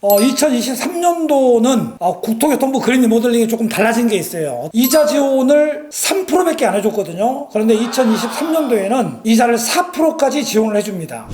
2023년도는 국토교통부 그린 리모델링이 조금 달라진 게 있어요. 이자 지원을 3%밖에 안 해줬거든요. 그런데 2023년도에는 이자를 4%까지 지원을 해줍니다.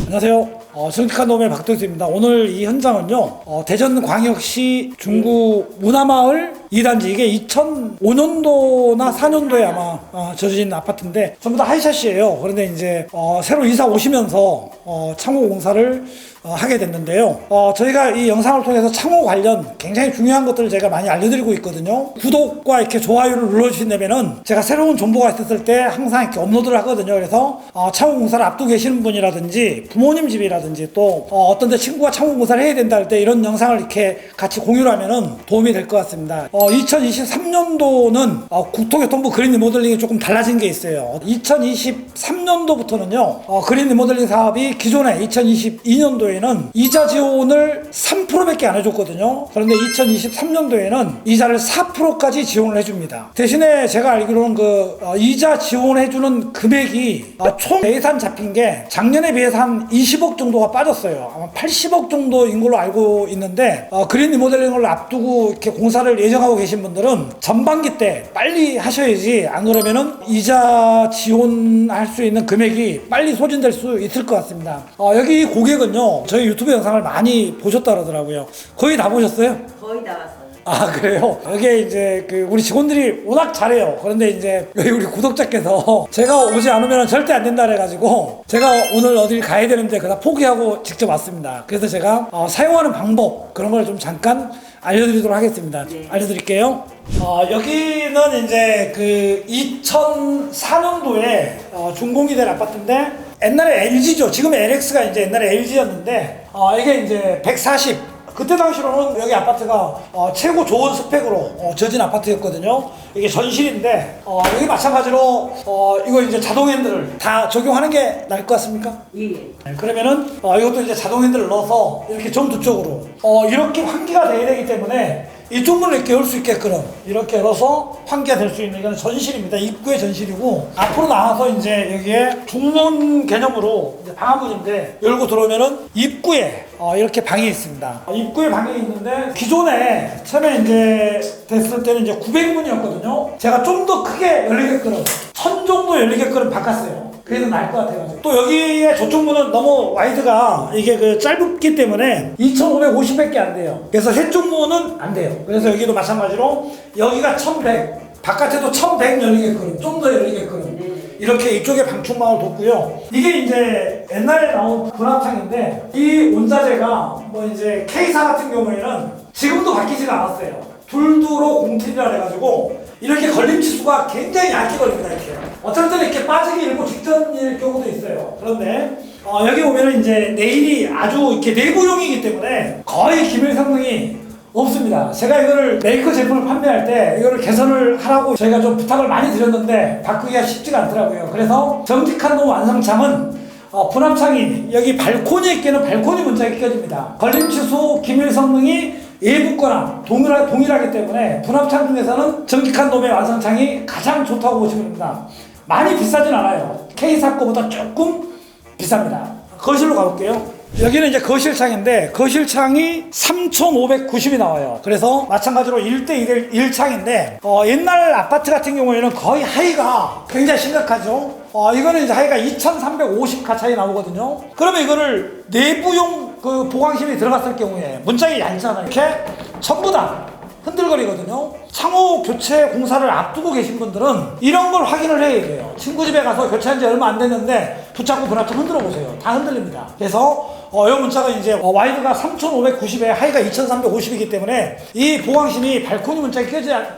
안녕하세요. 정직한 노무의 박도수입니다. 오늘 이 현장은요, 대전광역시 중구 문화마을 2단지, 이게 2005년도나 4년도에 아마 지어진 아파트인데 전부 다 하이샷이에요. 그런데 이제 새로 이사 오시면서 창호 공사를 하게 됐는데요. 저희가 이 영상을 통해서 창호 관련 굉장히 중요한 것들을 제가 많이 알려드리고 있거든요. 구독과 이렇게 좋아요를 눌러주신다면은 제가 새로운 정보가 있었을 때 항상 이렇게 업로드를 하거든요. 그래서 창호 공사를 앞두고 계시는 분이라든지 부모님 집이라든지 또 어떤 데 친구가 창호 공사를 해야 된다 할 때 이런 영상을 이렇게 같이 공유를 하면은 도움이 될 것 같습니다. 2023년도는 국토교통부 그린 리모델링이 조금 달라진 게 있어요. 2023년도부터는요, 그린 리모델링 사업이 기존에 2022년도에는 이자 지원을 3%밖에 안 해줬거든요. 그런데 2023년도에는 이자를 4%까지 지원을 해줍니다. 대신에 제가 알기로는 이자 지원해주는 금액이 총 예산 잡힌 게 작년에 비해서 한 20억 정도가 빠졌어요. 아마 80억 정도인 걸로 알고 있는데 그린 리모델링을 앞두고 이렇게 공사를 예정하고 계신 분들은 전반기 때 빨리 하셔야지, 안 그러면은 이자 지원할 수 있는 금액이 빨리 소진될 수 있을 것 같습니다. 여기 고객은요, 저희 유튜브 영상을 많이 보셨다 그러더라고요. 거의 다 보셨어요? 거의 다 왔어요. 그래요? 여기에 이제 우리 직원들이 워낙 잘해요. 그런데 이제 여기 우리 구독자께서 제가 오지 않으면 절대 안 된다 그래가지고 제가 오늘 어딜 가야 되는데 그다 포기하고 직접 왔습니다. 그래서 제가 사용하는 방법 그런 걸 좀 잠깐 알려드리도록 하겠습니다. 네. 알려드릴게요. 여기는 이제 2004년도에 준공이 된 아파트인데 옛날에 LG죠. 지금 LX가 이제 옛날에 LG였는데 이게 이제 140. 그때 당시로는 여기 아파트가 최고 좋은 스펙으로 지어진 아파트였거든요. 이게 전실인데 여기 마찬가지로 이거 이제 자동 핸들을 다 적용하는 게 나을 것 같습니까? 예. 네, 그러면은 이것도 이제 자동 핸들을 넣어서 이렇게 전두 쪽으로 이렇게 환기가 돼야 되기 때문에 이쪽 문을 이렇게 열 수 있게끔 이렇게 열어서 환기가 될 수 있는, 이건 전실입니다. 입구의 전실이고, 앞으로 나와서 이제 여기에 중문 개념으로 이제 방화문인데 열고 들어오면은 입구에 이렇게 방이 있습니다. 입구에 방이 있는데 기존에 처음에 이제 됐을 때는 이제 900문이었거든요. 제가 좀 더 크게 열리게끔 1000 정도 열리게끔 바꿨어요. 그게 더 나을 것 같아가지고. 또 여기에 저쪽 문은 너무 와이드가 이게 짧기 때문에 2550밖에 안 돼요. 그래서 해쪽 문은 안 돼요. 그래서 여기도 마찬가지로 여기가 1100, 바깥에도 1100 열리게끔, 좀 더 열리게끔 이렇게 이쪽에 방충망을 뒀고요. 이게 이제 옛날에 나온 분합창인데 이 원자재가 이제 K사 같은 경우에는 지금도 바뀌지가 않았어요. 둘두로 공틀이라 해가지고 이렇게 걸림치수가 굉장히 얇게 걸립니다. 이렇게 어쩔 때는 이렇게 빠지기 일보 직전일 경우도 있어요. 그런데 여기 보면은 이제 네일이 아주 이렇게 내부용이기 때문에 거의 기밀 성능이 없습니다. 제가 이거를 메이커 제품을 판매할 때 이거를 개선을 하라고 저희가 좀 부탁을 많이 드렸는데 바꾸기가 쉽지가 않더라고요. 그래서 정직한 노무 완성창은 분합창이 여기 발코니에 끼는 발코니 문짝이 껴집니다. 걸림치수 기밀 성능이 예붙거나 동일하기 때문에 분합창 중에서는 정직한 노무의 완성창이 가장 좋다고 보시면 됩니다. 많이 비싸진 않아요. K사 거보다 조금 비쌉니다. 거실로 가볼게요. 여기는 이제 거실창인데 거실창이 3590이 나와요. 그래서 마찬가지로 1대 1창인데 옛날 아파트 같은 경우에는 거의 하이가 굉장히 심각하죠. 이거는 이제 하이가 2350가 차이 나오거든요. 그러면 이거를 내부용 보강실이 들어갔을 경우에 문짝이 얇잖아요. 이렇게 전부 다 흔들거리거든요. 창호 교체 공사를 앞두고 계신 분들은 이런 걸 확인을 해야 돼요. 친구 집에 가서 교체한 지 얼마 안 됐는데 붙잡고 분합창 흔들어 보세요. 다 흔들립니다. 그래서 이 문자가 이제 와이드가 3590에 하이가 2350이기 때문에 이 보강심이 발코니 문짝에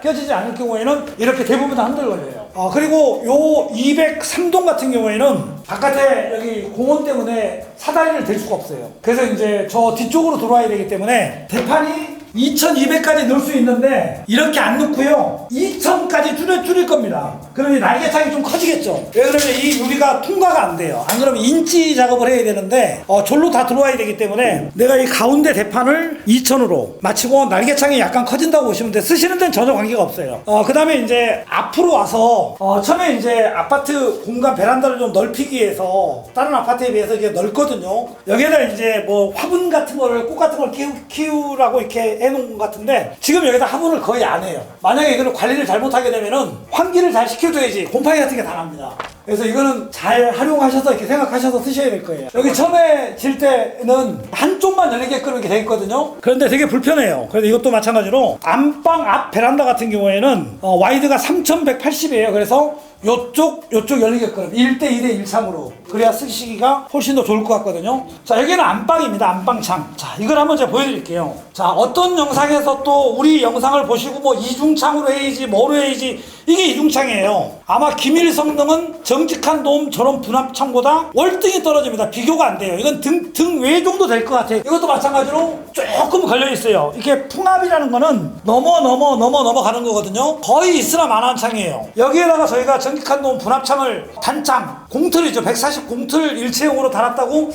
껴지지 않을 경우에는 이렇게 대부분 다 흔들거려요. 그리고 요 203동 같은 경우에는 바깥에 여기 공원 때문에 사다리를 댈 수가 없어요. 그래서 이제 저 뒤쪽으로 들어와야 되기 때문에 대판이 2200까지 넣을 수 있는데 이렇게 안 넣고요 2000까지 줄일 겁니다. 그러면 날개창이 좀 커지겠죠. 왜 그러면 이 유리가 통과가 안 돼요. 안 그러면 인치 작업을 해야 되는데 절로 다 들어와야 되기 때문에 내가 이 가운데 대판을 2000으로 마치고 날개창이 약간 커진다고 보시면 돼. 쓰시는 데는 전혀 관계가 없어요. 그 다음에 이제 앞으로 와서 처음에 이제 아파트 공간 베란다를 좀 넓히기 위해서 다른 아파트에 비해서 이게 넓거든요. 여기에다 이제 뭐 화분 같은 거를 꽃 같은 걸 키우라고 이렇게 해놓은 것 같은데 지금 여기다 화분을 거의 안 해요. 만약에 이거를 관리를 잘못하게 되면은 환기를 잘 시켜줘야지 곰팡이 같은 게 다 납니다. 그래서 이거는 잘 활용하셔서 이렇게 생각하셔서 쓰셔야 될 거예요. 여기 처음에 질 때는 한쪽만 열리게끔 이렇게 돼 있거든요. 그런데 되게 불편해요. 그래서 이것도 마찬가지로 안방 앞 베란다 같은 경우에는 와이드가 3180이에요. 그래서 요쪽 열리게끔 1대 2대 1창으로 그래야 쓰시기가 훨씬 더 좋을 것 같거든요. 자, 여기는 안방입니다. 안방창. 자, 이걸 한번 제가 보여드릴게요. 자, 어떤 영상에서 또 우리 영상을 보시고 뭐 이중창으로 해야지 뭐로 해야지 이게 이중창이에요. 아마 기밀 성능은 정직한 도움 저런 분합창보다 월등히 떨어집니다. 비교가 안 돼요. 이건 등 외 정도 될 것 같아요. 이것도 마찬가지로 조금 걸려 있어요. 이렇게 풍압이라는 거는 넘어가는 거거든요. 거의 있으나 마나한 창이에요. 여기에다가 저희가 정직한 도움 분합창을 단창 공틀이죠. 140 공틀 일체형으로 달았다고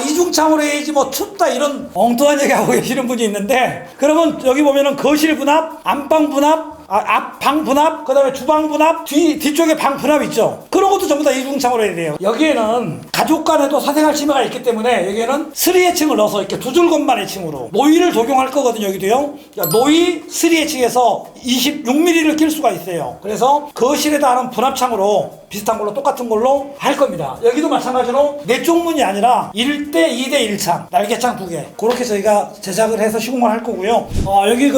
이중창으로 해야지 뭐 춥다 이런 엉뚱한 얘기 하고 계시는 분이 있는데 그러면 여기 보면은 거실 분합, 안방 분합, 앞방 분합, 그 다음에 주방 분합, 뒤쪽에 방 분합 있죠. 그런 것도 전부 다 이중창으로 해야 돼요. 여기에는 가족 간에도 사생활 침해가 있기 때문에 여기에는 3H층을 넣어서 이렇게 두 줄 건반 H층으로 노이를 적용할 거거든요. 여기도요. 노이 3H층에서 26mm를 낄 수가 있어요. 그래서 거실에다 하는 분합창으로 비슷한 걸로 똑같은 걸로 할 겁니다. 여기도 마찬가지로 네 쪽 문이 아니라 1대 2대 1창 날개창 2개 그렇게 저희가 제작을 해서 시공을 할 거고요. 여기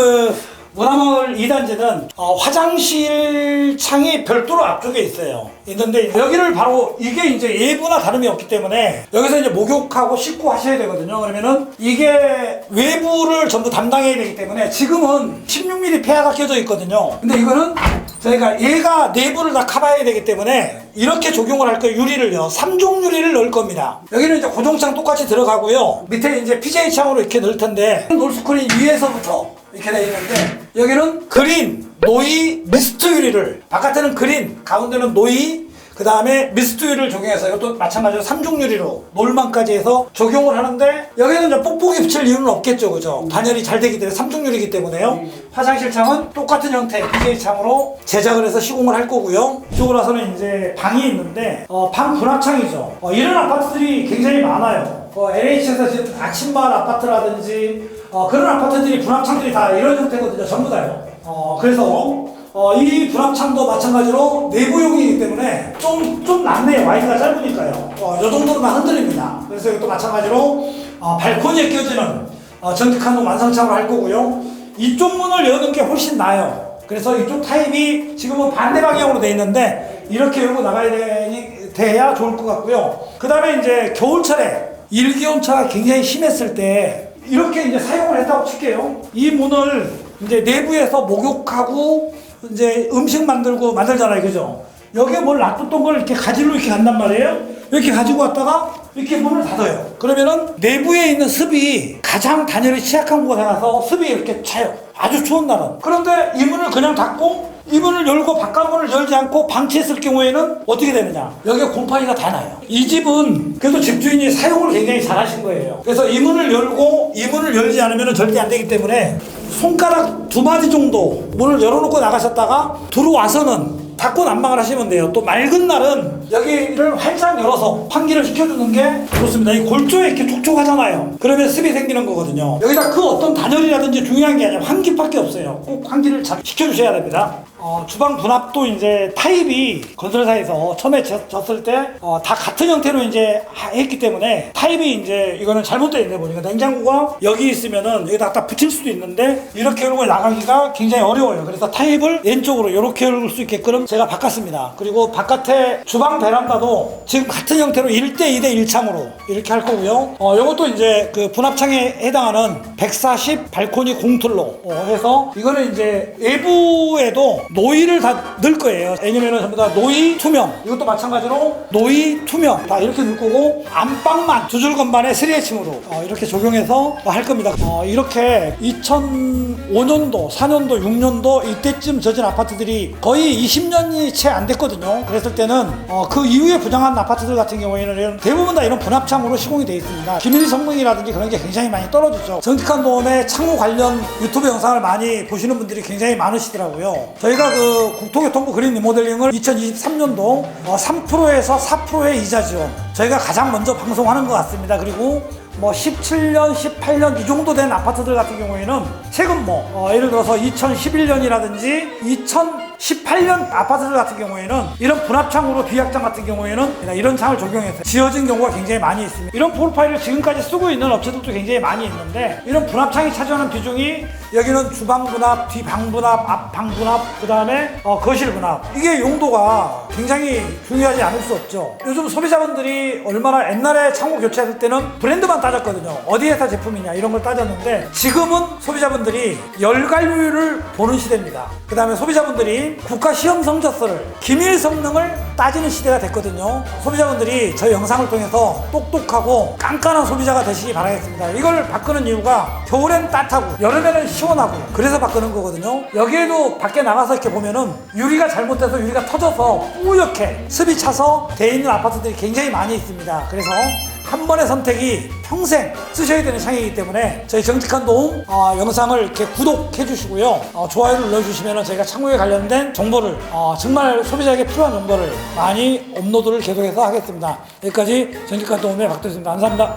문화마을 2단지는 화장실 창이 별도로 앞쪽에 있어요. 있는데 여기를 바로 이게 이제 예부나 다름이 없기 때문에 여기서 이제 목욕하고 씻고 하셔야 되거든요. 그러면은 이게 외부를 전부 담당해야 되기 때문에 지금은 16mm 폐하가 껴져 있거든요. 근데 이거는 저희가 얘가 내부를 다 커버해야 되기 때문에 이렇게 적용을 할 거예요. 유리를요. 3종 유리를 넣을 겁니다. 여기는 이제 고정창 똑같이 들어가고요. 밑에 이제 PJ 창으로 이렇게 넣을 텐데 놀스크린 위에서부터 이렇게 되어 있는데 여기는 그린, 노이, 미스트 유리를 바깥에는 그린, 가운데는 노이, 그 다음에 미스트 유리를 적용해서 이것도 마찬가지로 3종 유리로 놀만까지 해서 적용을 하는데 여기는 이제 뽁뽁이 붙일 이유는 없겠죠. 그죠? 단열이 잘 되기 때문에 3종 유리이기 때문에요. 화장실 창은 똑같은 형태 PJ 창으로 제작을 해서 시공을 할 거고요. 이쪽으로 와서는 이제 방이 있는데 방 분합창이죠. 이런 아파트들이 굉장히 많아요. LH에서 지금 아침마을 아파트라든지 그런 아파트들이 분합창들이 다 이런 형태거든요. 전부 다요. 그래서 이 분합창도 마찬가지로 내부용이기 때문에 좀 낫네요. 와이드가 짧으니까요. 이 정도로만 흔들립니다. 그래서 이것도 마찬가지로 발코니에 껴지는 정직한 완성창으로 할 거고요. 이쪽 문을 여는 게 훨씬 나아요. 그래서 이쪽 타입이 지금은 반대 방향으로 돼 있는데 이렇게 열고 나가야 돼야 좋을 것 같고요. 그 다음에 이제 겨울철에 일기온차가 굉장히 심했을 때 이렇게 이제 사용을 했다고 칠게요. 이 문을 이제 내부에서 목욕하고 이제 음식 만들잖아요. 그죠? 여기에 뭘 놔뒀던 걸 이렇게 가지로 이렇게 간단 말이에요. 이렇게 가지고 왔다가 이렇게 문을 닫아요. 그러면은 내부에 있는 습이 가장 단열이 취약한 곳에 가서 습이 이렇게 차요. 아주 추운 날은. 그런데 이 문을 그냥 닫고 이 문을 열고 바깥문을 열지 않고 방치했을 경우에는 어떻게 되느냐? 여기에 곰팡이가 다 나요. 이 집은 그래도 집주인이 사용을 굉장히 잘 하신 거예요. 그래서 이 문을 열고 이 문을 열지 않으면 절대 안 되기 때문에 손가락 2마디 정도 문을 열어놓고 나가셨다가 들어와서는 닫고 난방을 하시면 돼요. 또 맑은 날은 여기를 활짝 열어서 환기를 시켜주는 게 좋습니다. 이 골조에 이렇게 촉촉하잖아요. 그러면 습이 생기는 거거든요. 여기다 그 어떤 단열이라든지 중요한 게 아니라 환기밖에 없어요. 꼭 환기를 잘 시켜주셔야 됩니다. 주방 분합도 이제 타입이 건설사에서 처음에 졌을 때 다 같은 형태로 이제 했기 때문에 타입이 이제 이거는 잘못되어 있네 보니까 냉장고가 여기 있으면은 여기다 딱 붙일 수도 있는데 이렇게 열고 나가기가 굉장히 어려워요. 그래서 타입을 왼쪽으로 이렇게 열을 수 있게끔 제가 바꿨습니다. 그리고 바깥에 주방 베란다도 지금 같은 형태로 1대 2대 1창으로 이렇게 할 거고요. 이것도 이제 그 분합창에 해당하는 140 발코니 공틀로 해서 이거는 이제 외부에도 노이를 다 넣을 거예요. 왜냐면은 전부 다 노이 투명, 이것도 마찬가지로 노이 투명 다 이렇게 넣을 거고, 안방만 두 줄 건반에 3H침으로 이렇게 적용해서 할 겁니다. 이렇게 2005년도, 4년도, 6년도 이때쯤 젖은 아파트들이 거의 20년이 채 안 됐거든요. 그랬을 때는 그 이후에 부정한 아파트들 같은 경우에는 대부분 다 이런 분합창으로 시공이 되어 있습니다. 기밀 성능이라든지 그런 게 굉장히 많이 떨어지죠. 정직한 도움의 창호 관련 유튜브 영상을 많이 보시는 분들이 굉장히 많으시더라고요. 저희가 그 국토교통부 그린 리모델링을 2023년도 3%에서 4%의 이자 지원, 저희가 가장 먼저 방송하는 것 같습니다. 그리고 뭐 17년, 18년 이 정도 된 아파트들 같은 경우에는 최근 예를 들어서 2011년이라든지 2018년 아파트들 같은 경우에는 이런 분합창으로 뒤확장 같은 경우에는 이런 창을 적용해서 지어진 경우가 굉장히 많이 있습니다. 이런 프로파일을 지금까지 쓰고 있는 업체들도 굉장히 많이 있는데, 이런 분합창이 차지하는 비중이 여기는 주방 분합, 뒤방 분합, 앞방 분합, 그 다음에 거실 분합, 이게 용도가 굉장히 중요하지 않을 수 없죠. 요즘 소비자분들이 얼마나 옛날에 창호 교체했을 때는 브랜드만 따졌거든요. 어디 회사 제품이냐 이런 걸 따졌는데, 지금은 소비자분들이 열갈률을 보는 시대입니다. 그 다음에 소비자분들이 국가 시험 성적서를, 기밀 성능을 따지는 시대가 됐거든요. 소비자분들이 저희 영상을 통해서 똑똑하고 깐깐한 소비자가 되시기 바라겠습니다. 이걸 바꾸는 이유가 겨울엔 따뜻하고 여름에는 시원하고 그래서 바꾸는 거거든요. 여기에도 밖에 나가서 이렇게 보면은 유리가 잘못돼서 유리가 터져서 뿌옇게 습이 차서 돼 있는 아파트들이 굉장히 많이 있습니다. 그래서 한 번의 선택이 평생 쓰셔야 되는 창이기 때문에 저희 정직한 도움 영상을 이렇게 구독해 주시고요, 좋아요를 눌러주시면 저희가 창호에 관련된 정보를 정말 소비자에게 필요한 정보를 많이 업로드를 계속해서 하겠습니다. 여기까지 정직한 도움의 박도수입니다. 감사합니다.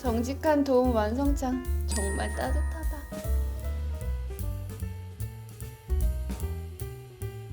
정직한 도움 완성창 정말 따뜻하다.